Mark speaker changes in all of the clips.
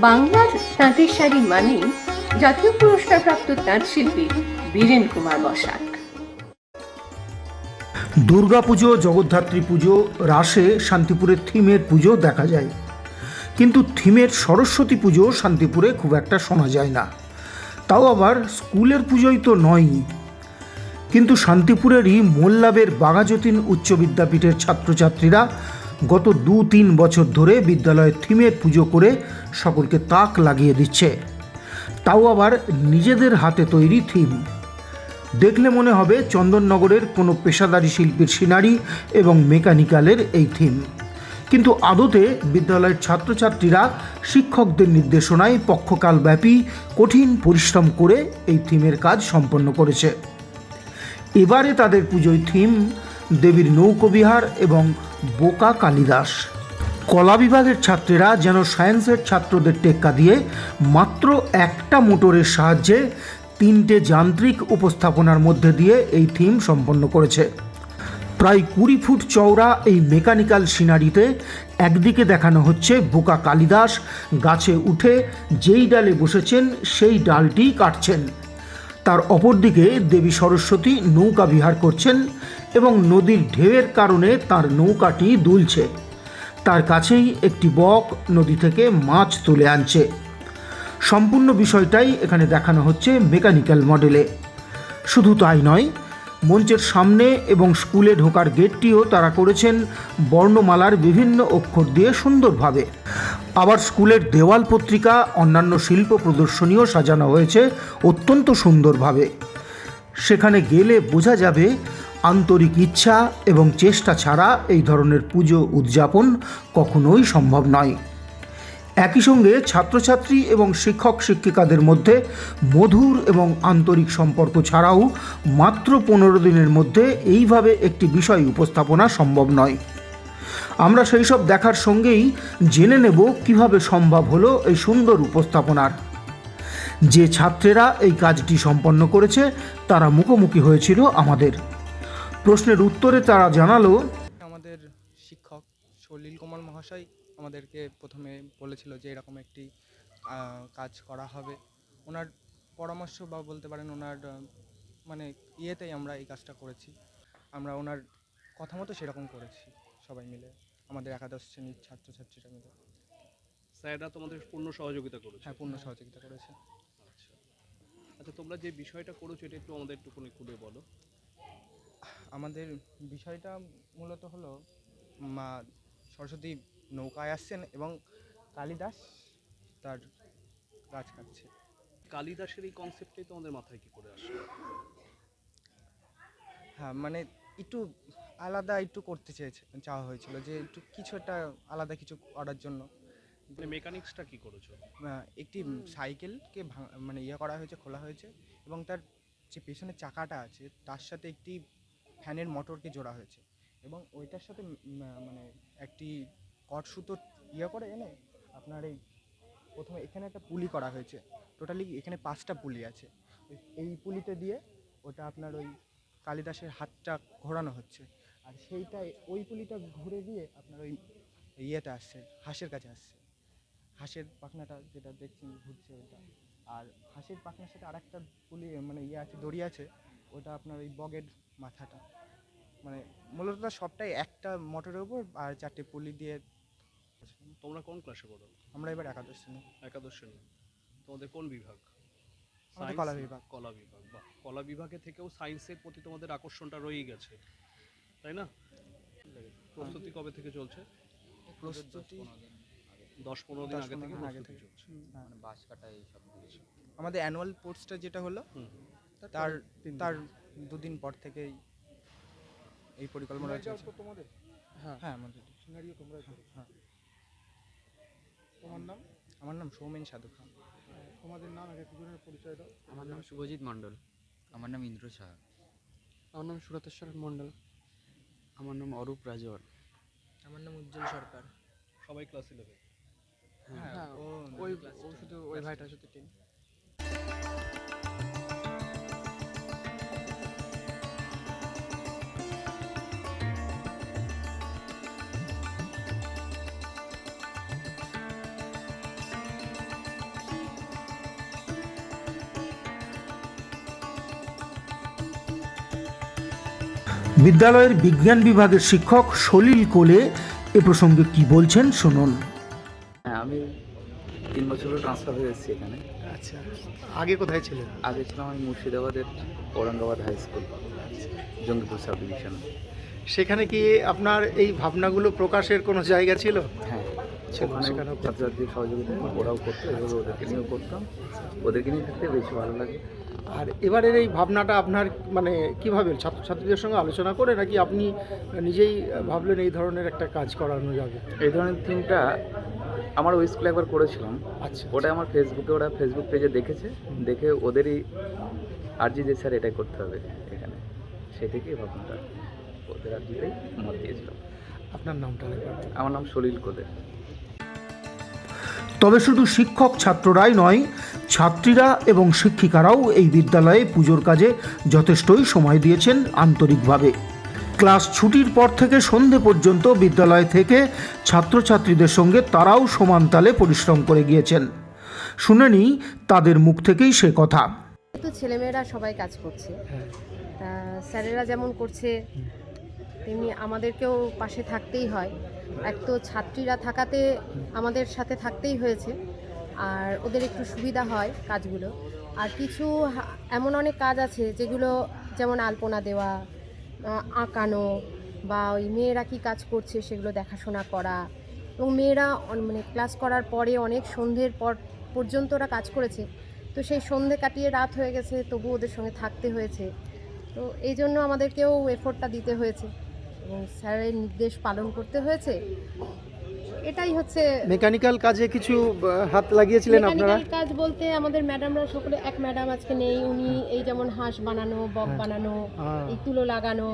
Speaker 1: বাংলার তাঁতের শাড়ি মানেই জাতীয় পুরস্কারপ্রাপ্ত তাঁত শিল্পী বীরেন কুমার বসাক।
Speaker 2: দুর্গাপুজো, জগদ্ধাত্রী পুজো, রাসে শান্তিপুরের থিমের পুজো দেখা যায়, কিন্তু থিমের সরস্বতী পুজো শান্তিপুরে খুব একটা শোনা যায় না। তাও আবার স্কুলের পুজোই তো নয়ই। কিন্তু শান্তিপুরেরই মোল্লাবের বাঘাযতীন উচ্চ বিদ্যাপীঠের ছাত্রছাত্রীরা গত 2-3 বছর ধরে বিদ্যালয়ের থিমের পুজো করে সকলকে তাক লাগিয়ে দিচ্ছে, তাও আবার নিজেদের হাতে তৈরি থিম। দেখলে মনে হবে চন্দননগরের কোনো পেশাদারী শিল্পীর সিনারি এবং মেকানিক্যালের এই থিম, কিন্তু আদতে বিদ্যালয়ের ছাত্রছাত্রীরা শিক্ষকদের নির্দেশনায় পক্ষকালব্যাপী কঠিন পরিশ্রম করে এই থিমের কাজ সম্পন্ন করেছে। এবারে তাদের পুজোয় থিম দেবীর নৌকোবিহার এবং বোকা কালিদাস। কলা বিভাগের ছাত্রেরা যেন সায়েন্সের ছাত্রদের টেক্কা দিয়ে মাত্র একটা মোটরের সাহায্যে 3টে যান্ত্রিক উপস্থাপনার মধ্যে দিয়ে এই থিম সম্পন্ন করেছে। প্রায় 20 ফুট চওড়া এই মেকানিক্যাল সিনারিতে একদিকে দেখানো হচ্ছে বোকা কালিদাস গাছে উঠে যেই ডালে বসেছেন সেই ডালটি কাটছেন, তার অপরদিকে দেবী সরস্বতী নৌকা বিহার করছেন এবং নদীর ঢেউয়ের কারণে তার নৌকাটি দুলছে। তার কাছেই একটি বক নদী থেকে মাছ তুলে আনছে। সম্পূর্ণ বিষয়টাই এখানে দেখানো হচ্ছে মেকানিক্যাল মডেলে। শুধু তাই নয়, মঞ্চের সামনে এবং স্কুলে ঢোকার গেটটিও তারা করেছেন বর্ণমালার বিভিন্ন অক্ষর দিয়ে সুন্দরভাবে। আবার স্কুলের দেওয়াল পত্রিকা, অন্যান্য শিল্প প্রদর্শনীও সাজানো হয়েছে অত্যন্ত সুন্দরভাবে। সেখানে গেলে বোঝা যাবে আন্তরিক ইচ্ছা এবং চেষ্টা ছাড়া এই ধরনের পুজো উদযাপন কখনোই সম্ভব নয়। একই সঙ্গে ছাত্রছাত্রী এবং শিক্ষক শিক্ষিকাদের মধ্যে মধুর এবং আন্তরিক সম্পর্ক ছাড়াও মাত্র 15 দিনের মধ্যে এইভাবে একটি বিষয় উপস্থাপনা সম্ভব নয়। আমরা সেই সব দেখার সঙ্গেই জেনে নেব কিভাবে সম্ভব হলো এই সুন্দর উপস্থাপনার। যে ছাত্রেরা এই কাজটি সম্পন্ন করেছে তারা মুখোমুখি হয়েছিল আমাদের। প্রশ্নের উত্তরে তারা জানালো,
Speaker 3: আমাদের শিক্ষক সলিল কুমার মহাশয় আমাদেরকে প্রথমে বলেছিল যে এরকম একটি কাজ করা হবে। ওনার পরামর্শ বা বলতে পারেন ওনার মানে ইয়েতেই আমরা এই কাজটা করেছি। আমরা ওনার কথা মতো সেরকম করেছি সবাই মিলে, আমাদের একাদশ শ্রেণীর ছাত্রছাত্রীরা মিলে।
Speaker 4: স্যাররা তোমাদের পূর্ণ সহযোগিতা করেছে?
Speaker 3: হ্যাঁ, পূর্ণ সহযোগিতা করেছে।
Speaker 4: আচ্ছা আচ্ছা, তোমরা যে বিষয়টা করেছো এটা একটু আমাদের একটুখানি খুলে বলো।
Speaker 3: আমাদের বিষয়টা মূলত হলো মা সরস্বতী নৌকায় আসছেন এবং কালিদাস তার গাছ কাটছে।
Speaker 4: কালিদাসের এই কনসেপ্টটাই তোমাদের মাথায় কি করে আসলো?
Speaker 3: হ্যাঁ, মানে একটু আলাদা একটু করতে চাওয়া হয়েছিল, যে একটু কিছু একটা আলাদা কিছু করার জন্য।
Speaker 4: মানে মেকানিক্সটা কি করেছো?
Speaker 3: একটি সাইকেলকে মানে করা হয়েছে, খোলা হয়েছে এবং তার যে পেছনের চাকাটা আছে তার সাথে একটি ফ্যানের মোটরকে জোড়া হয়েছে এবং ওইটার সাথে মানে একটি কট সুতো করে এনে আপনার এই প্রথমে এখানে একটা পুলি করা হয়েছে। টোটালি এখানে 5টা পুলি আছে। এই পুলিতে দিয়ে ওটা আপনার ওই কালিদাসের হাতটা ঘোরানো হচ্ছে, আর সেইটাই ওই পুলিটা ঘুরে দিয়ে আপনার ওই ইয়েতে আসছে, হাঁসের কাছে আসছে। হাঁসের পাখনাটা যেটা দেখছেন ঘুরছে ওটা, আর হাঁসের পাখনার সাথে আরেকটা পুলি মানে আছে, দড়ি আছে, ওটা আপনার ওই বগের মাথাটা। মানে মূলত সবটাই একটা মোটরের উপর আর 4টে পুলি দিয়ে।
Speaker 4: তোমরা কোন ক্লাসে পড়ো?
Speaker 3: আমরা এবার একাদশ শ্রেণী।
Speaker 4: একাদশ শ্রেণী। তোমাদের কোন বিভাগ?
Speaker 3: আমাদের কলা বিভাগ।
Speaker 4: কলা বিভাগ। বাহ, কলা বিভাগে থেকেও সায়েন্সের প্রতি তোমাদের আকর্ষণটা রয়েই গেছে, তাই না? প্রস্তুতি কবে থেকে চলছে?
Speaker 3: প্রস্তুতি
Speaker 4: 10-15 দিন আগে থেকে প্রস্তুতি চলছে।
Speaker 3: মানে বাঁশ কাটা এইসব। আমাদের অ্যানুয়াল স্পোর্টসটা যেটা হলো তার 2 দিন পর থেকেই এই পরিকল্পনা চলছে। হ্যাঁ হ্যাঁ, আমাদের সিনারিও তোমরা। হ্যাঁ। তোমার নাম? আমার নাম সৌমেন সাধু খান।
Speaker 5: তোমাদের নাম আগে দুজনের পরিচয় দাও।
Speaker 6: আমার নাম শুভজিৎ মণ্ডল।
Speaker 7: আমার নাম ইন্দ্র সাহা।
Speaker 5: আমার নাম সুরতেশ্বর মণ্ডল।
Speaker 6: আমার নাম অরূপ রাজওয়ার।
Speaker 7: আমার নাম উজ্জ্বল সরকার।
Speaker 4: সবাই ক্লাস 11?
Speaker 5: হ্যাঁ, ও শুধু ওই ভাইটার সাথে টিম।
Speaker 2: বিদ্যালয়ের বিজ্ঞান বিভাগের শিক্ষক সলিল কোলে এ প্রসঙ্গে কি বলছেন শুনুন।
Speaker 8: হ্যাঁ, আমি 3 বছর ট্রান্সফার হয়ে এসেছি এখানে।
Speaker 2: আচ্ছা, আগে কোথায় ছিলেন?
Speaker 8: আগে ছিলাম আমি মুর্শিদাবাদের Aurangabad high school, Jangipur subdivision.
Speaker 2: সেখানে কি আপনার এই ভাবনাগুলো প্রকাশের কোনো জায়গা ছিল?
Speaker 8: হ্যাঁ,
Speaker 2: ছিল,
Speaker 8: ওখানে
Speaker 2: সেখানেও করতেন।
Speaker 8: ছাত্রছাত্রীর সহযোগিতায় ওরাও করতো, এভাবে ওদেরকে নিয়েও করতাম। ওদেরকে নিয়ে থাকতে বেশি ভালো লাগে।
Speaker 2: আর এবারের এই ভাবনাটা আপনার মানে কিভাবে ছাত্রছাত্রীদের সঙ্গে আলোচনা করে, নাকি আপনি নিজেই ভাবলেন এই ধরনের একটা কাজ করানো যাবে?
Speaker 8: এই ধরনের থিমটা আমার ওই স্কুলে একবার করেছিলাম।
Speaker 2: আচ্ছা,
Speaker 8: ওটা আমার ওরা ফেসবুক পেজে দেখেছে, দেখে ওদেরই আর্জি যে স্যার এটাই করতে হবে এখানে, সেই থেকেই ভাবনাটা ওদের আর্জিতেই মত দিয়েছিলাম।
Speaker 2: আপনার নামটা আরেকবার?
Speaker 8: আমার নাম সলিল কোদে।
Speaker 2: তবে শুধু শিক্ষক ছাত্ররাই নয়, ছাত্রীরা এবং শিক্ষিকারাও এই বিদ্যালয়ে পুজোর কাজে যথেষ্টই সময় দিয়েছেন আন্তরিকভাবে। ক্লাস ছুটির পর থেকে সন্ধে পর্যন্ত বিদ্যালয় থেকে ছাত্রছাত্রীদের সঙ্গে তারাও সমান তালে পরিশ্রম করে গিয়েছেন। শুনে নিই তাদের মুখ থেকেই সে কথা।
Speaker 9: তো ছেলেমেয়েরা সবাই কাজ করছে, তা স্যারেরা যেমন করছে তেমনি আমাদেরকেও পাশে থাকতেই হয়। এক তো ছাত্রীরা থাকাতে আমাদের সাথে থাকতেই হয়েছে, আর ওদের একটু সুবিধা হয় কাজগুলো। আর কিছু এমন অনেক কাজ আছে যেগুলো যেমন আলপনা দেওয়া, আঁকানো, বা ওই মেয়েরা কী কাজ করছে সেগুলো দেখাশোনা করা। এবং মেয়েরা মানে ক্লাস করার পরে অনেক সন্ধ্যের পর পর্যন্ত ওরা কাজ করেছে, তো সেই সন্ধে কাটিয়ে রাত হয়ে গেছে, তবু ওদের সঙ্গে থাকতে হয়েছে। তো এই জন্য আমাদেরকেও এফোর্টটা দিতে হয়েছে এবং স্যারের নির্দেশ পালন করতে হয়েছে। এটাই হচ্ছে
Speaker 2: মেকানিক্যাল কাজে কিছু হাত লাগিয়েছিলেন আপনারা?
Speaker 9: মেকানিক্যাল কাজ বলতে আমাদের ম্যাডামরা সকলে, এক ম্যাডাম আজকে নেই, উনি এই যেমন হাঁস বানানো, বক বানানো, এই তুলো লাগানো,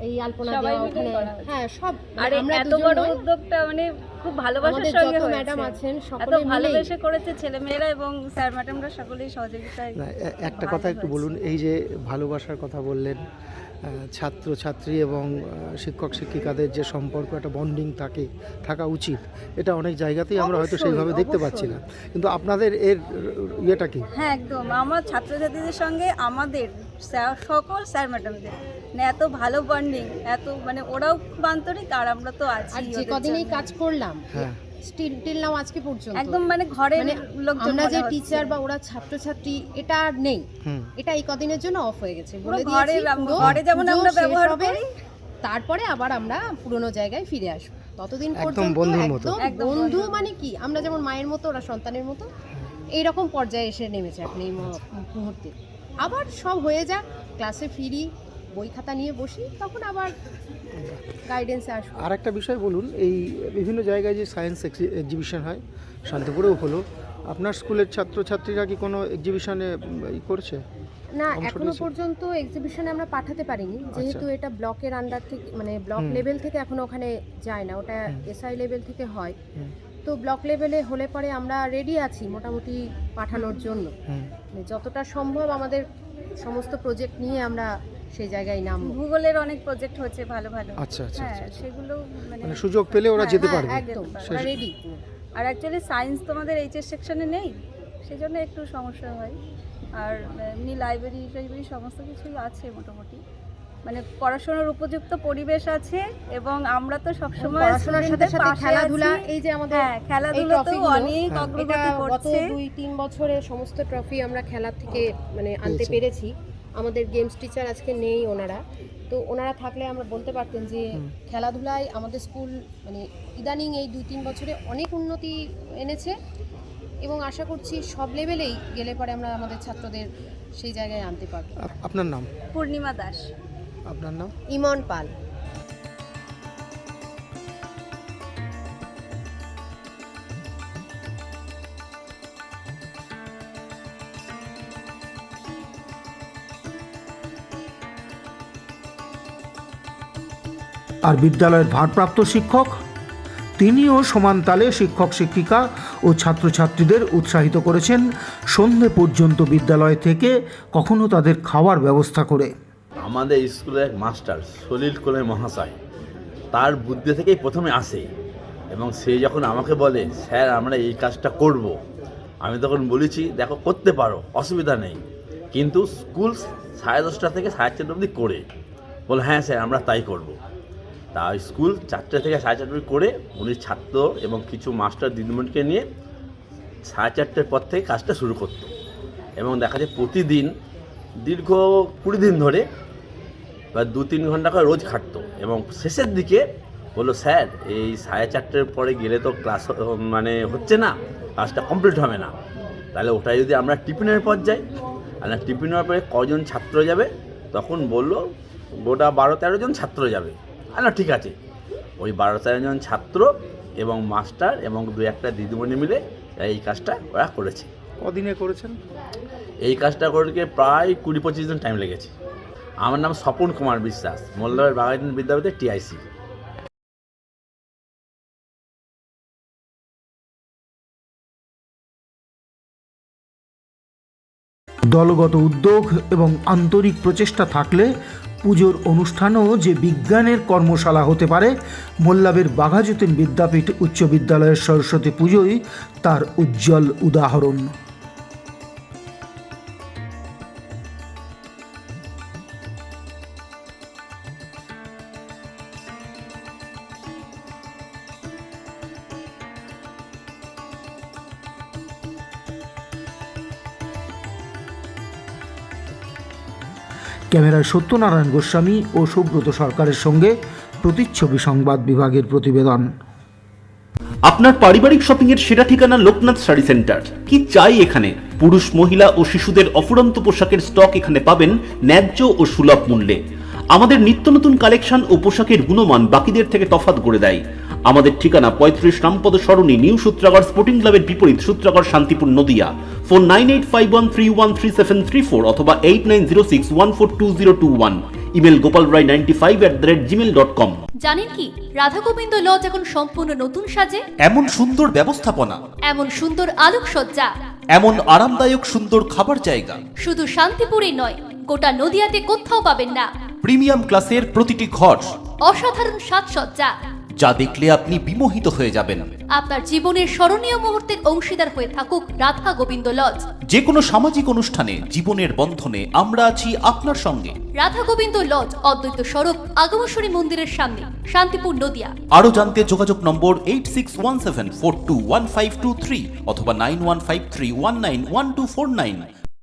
Speaker 9: এই আলপনা দেওয়া, ওখানে হ্যাঁ সব।
Speaker 10: আর
Speaker 9: আমরা
Speaker 10: এত বড় উদ্যোগটা মানে খুব ভালোবাসার সঙ্গে হয়েছে।
Speaker 9: ম্যাডাম আছেন
Speaker 10: এত
Speaker 9: সকলে
Speaker 10: ভালোবেসে করেছে ছেলেমেয়েরা এবং স্যার ম্যাডামরা সকলেই সহযোগিতায়।
Speaker 2: একটা কথা একটু বলুন, এই যে ভালোবাসার কথা বললেন, ছাত্র ছাত্রী এবং শিক্ষক শিক্ষিকাদের যে সম্পর্ক, একটা বন্ডিং থাকা উচিত, এটা অনেক জায়গাতেই আমরা হয়তো সেইভাবে দেখতে পাচ্ছি না, কিন্তু আপনাদের এর ইয়েটা কি?
Speaker 10: হ্যাঁ, একদম। আমার ছাত্রছাত্রীদের সঙ্গে আমাদের সকল স্যার ম্যাডামদের মানে এত ভালো বন্ডিং, এত মানে ওরাও খুব আন্তরিক, আর আমরা তো আছি।
Speaker 9: আর যে কদিনই কাজ করলাম স্টিল নাও আজকে পর্যন্ত
Speaker 10: একদম মানে ঘরের লোকজন,
Speaker 9: আমরা যে টিচার বা ওরা ছাত্রছাত্রী এটা আর নেই, এটা এই কদিনের জন্য অফ হয়ে গেছে। বলে দিয়েছি
Speaker 10: ঘরে যেমন আমরা ব্যবহার করি,
Speaker 9: তারপরে আবার আমরা পুরনো জায়গায় ফিরে আসবো। ততদিন
Speaker 2: একদম
Speaker 9: পর্যন্ত
Speaker 2: বন্ধুর মতো।
Speaker 9: একদম বন্ধু মানে কি, আমরা যেমন মায়ের মতো ওরা সন্তানের মতো, এইরকম পর্যায়ে এসে নেমেছে এখন এই মুহূর্তে। আবার সব হয়ে যাক, ক্লাসে ফিরি, বই খাতা নিয়ে বসি, তখন আবার গাইডেন্সে আসবো।
Speaker 2: আর একটা বিষয় বলুন, এই বিভিন্ন জায়গায় যে সায়েন্স এক্সিবিশন হয়, শান্তিপুরেও হলো, আপনার স্কুলের ছাত্রছাত্রীরা কি কোনো এক্সিবিশনে করেছে?
Speaker 9: না, এখনো পর্যন্ত এক্সিবিশনে আমরা পাঠাতে পারিনি, যেহেতু এটা ব্লকের আন্ডার থেকে, মানে ব্লক লেভেল থেকে এখনো ওখানে যায় না, ওটা এসআই লেভেল থেকে হয়। তো ব্লক লেভেলে হলে পরে আমরা রেডি আছি মোটামুটি পাঠানোর জন্য। মানে যতটা সম্ভব আমাদের সমস্ত প্রজেক্ট নিয়ে আমরা সেই জায়গায় নামবো।
Speaker 10: ভূগোলের অনেক প্রজেক্ট হচ্ছে ভালো ভালো।
Speaker 2: আচ্ছা আচ্ছা,
Speaker 10: হ্যাঁ, সেগুলো
Speaker 2: মানে সুযোগ পেলে ওরা যেতে পারবে।
Speaker 9: একদম রেডি।
Speaker 10: আর অ্যাকচুয়ালি সায়েন্স তোমাদের এইচএস সেকশনে নেই, সেজন্য একটু সমস্যা হয়। আর এমনি লাইব্রেরি সমস্ত কিছুই আছে মোটামুটি, মানে পড়াশোনার উপযুক্ত পরিবেশ আছে। এবং আমরা তো সবসময়
Speaker 9: পড়াশোনার সাথে সাথে খেলাধুলা, এই যে আমাদের
Speaker 10: খেলাধুলাতেও অনেক অগ্রগতি করছে।
Speaker 9: 2-3 বছরে সমস্ত ট্রফি আমরা খেলা থেকে মানে আনতে পেরেছি। আমাদের গেমস টিচার আজকে নেই ওনারা, তো ওনারা থাকলে আমরা বলতে পারতেন যে খেলাধুলায় আমাদের স্কুল মানে ইদানিং এই 2-3 বছরে অনেক উন্নতি এনেছে, এবং আশা করছি সব লেভেলেই গেলে পরে আমরা আমাদের ছাত্রদের সেই জায়গায় আনতে পারবো।
Speaker 2: আপনার নাম?
Speaker 10: পূর্ণিমা দাস।
Speaker 2: আপনার নাম?
Speaker 9: ইমন পাল।
Speaker 2: আর বিদ্যালয়ের ভারপ্রাপ্ত শিক্ষক, তিনিও সমান তালে শিক্ষক শিক্ষিকা ও ছাত্রছাত্রীদের উৎসাহিত করেছেন সন্ধে পর্যন্ত বিদ্যালয় থেকে, কখনো তাদের খাওয়ার ব্যবস্থা করে।
Speaker 11: আমাদের স্কুলের এক মাস্টার সলিল কোলে মহাশয়, তার বুদ্ধি থেকেই প্রথমে আসে, এবং সে যখন আমাকে বলে স্যার আমরা এই কাজটা করব, আমি তখন বলেছি দেখো করতে পারো, অসুবিধা নেই, কিন্তু স্কুল 10:30 থেকে 4:30 অবধি করে বলল হ্যাঁ স্যার আমরা তাই করব। তা স্কুল 4টে থেকে 4:30 করে উনি ছাত্র এবং কিছু মাস্টার দিদিমণিকে নিয়ে 4:30 পর থেকে কাজটা শুরু করতো এবং দেখা যায় প্রতিদিন দীর্ঘ 20 দিন ধরে বা 2-3 ঘন্টা করে রোজ খাটতো এবং শেষের দিকে বললো স্যার এই 4:30 পরে গেলে তো ক্লাস মানে হচ্ছে না, কাজটা কমপ্লিট হবে না, তাহলে ওটাই যদি আমরা টিফিনের পর যাই, আর না টিফিনের পরে কজন ছাত্র যাবে, তখন বললো গোটা 12-13 জন ছাত্র যাবে। আর না ঠিক আছে, ওই 12-13 জন ছাত্র এবং মাস্টার এবং 2-1টা দিদিমণি মিলে এই কাজটা ওরা করেছে।
Speaker 2: কদিনে করেছেন?
Speaker 11: এই কাজটা করতে প্রায় 20-25 দিন টাইম লেগেছে। আমার নাম স্বপন কুমার বিশ্বাস, মোল্লাবের বাঘাযতীন বিদ্যাপীঠের টিআইসি।
Speaker 2: দলগত উদ্যোগ এবং আন্তরিক প্রচেষ্টা থাকলে পুজোর অনুষ্ঠানও যে বিজ্ঞানের কর্মশালা হতে পারে, মোল্লাবের বাঘাযতীন বিদ্যাপীঠ উচ্চ বিদ্যালয়ের সরস্বতী পুজোই তার উজ্জ্বল উদাহরণ। ক্যামেরায় সত্যনারায়ণ গোস্বামী ও সুব্রত সরকারের সঙ্গে প্রতিচ্ছবি সংবাদ বিভাগের প্রতিবেদন।
Speaker 12: আপনার পারিবারিক শপিং এর সেরা ঠিকানা লোকনাথ শাড়ি সেন্টার। কি চাই এখানে? পুরুষ, মহিলা ও শিশুদের অফুরন্ত পোশাকের স্টক এখানে পাবেন ন্যায্য ও সুলভ মূল্যে। আমাদের নিত্য নতুন কালেকশন ও পোশাকের গুণমান বাকিদের থেকে তফাৎ করে দেয়। আমাদের ঠিকানা 35 রামপদ সরণি, নিউ সূত্রাগড় স্পোর্টিং ক্লাবের বিপরীত, সূত্রাগড়, শান্তিপুর, নদিয়া। ফোন 9851313734 অথবা 8906142021। Email gopalrai95@gmail.com।
Speaker 13: জানেন কি রাধা গোবিন্দ লজ এখন সম্পূর্ণ নতুন সাজে?
Speaker 12: এমন সুন্দর ব্যবস্থাপনা,
Speaker 13: এমন সুন্দর আলোকসজ্জা,
Speaker 12: এমন আরামদায়ক সুন্দর খাবার জায়গা
Speaker 13: শুধু শান্তিপুরেই নয়, গোটা নদিয়াতে কোথাও পাবেন না।
Speaker 12: প্রিমিয়াম ক্লাসের প্রতিটি ঘর,
Speaker 13: অসাধারণ সাজসজ্জা,
Speaker 12: যা দেখলে আপনি বিমোহিত হয়ে যাবেন।
Speaker 13: আপনার জীবনের স্মরণীয় মুহূর্তের অংশীদার হয়ে থাকুক রাধা গোবিন্দ লজ।
Speaker 12: যে কোনো সামাজিক অনুষ্ঠানে, জীবনের বন্ধনে আমরা আছি আপনার সঙ্গে।
Speaker 13: রাধা গোবিন্দ লজ, অদ্বৈত স্বরূপ, আগমেশ্বরী মন্দিরের সামনে, শান্তিপুর, নদিয়া।
Speaker 12: আরো জানতে যোগাযোগ নম্বর 8617421523 অথবা 9153191249।